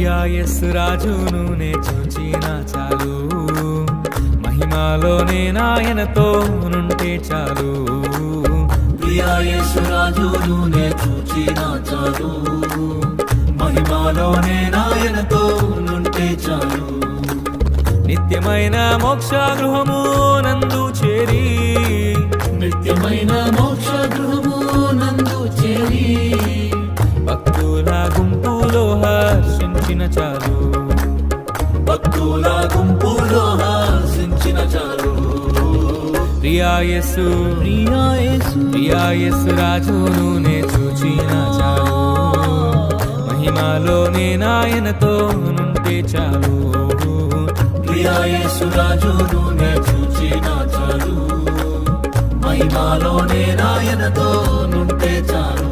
యేసు రాజును నే చూచిన చాలు, మహిమలోనే నాయనతో నుంటే చాలు. యేసు రాజును నే చూచిన చాలు, మహిమలోనే నాయనతో నుంటే చాలు. నిత్యమైన మోక్ష గృహము నందు చేరి, నిత్యమైన మోక్ష గృహము నందు చేరి, భక్తుల గుంపులో హర్షించిన చాలు, భక్తుల గుంపులో హర్షించిన చాలు. యేసు రాజును నే చూచిన చాలు, మహిమలోనే నాయనతో నుంటే చాలు. యేసు రాజును నే చూచిన చాలు, మహిమలోనే నాయనతో నుంటే చాలు.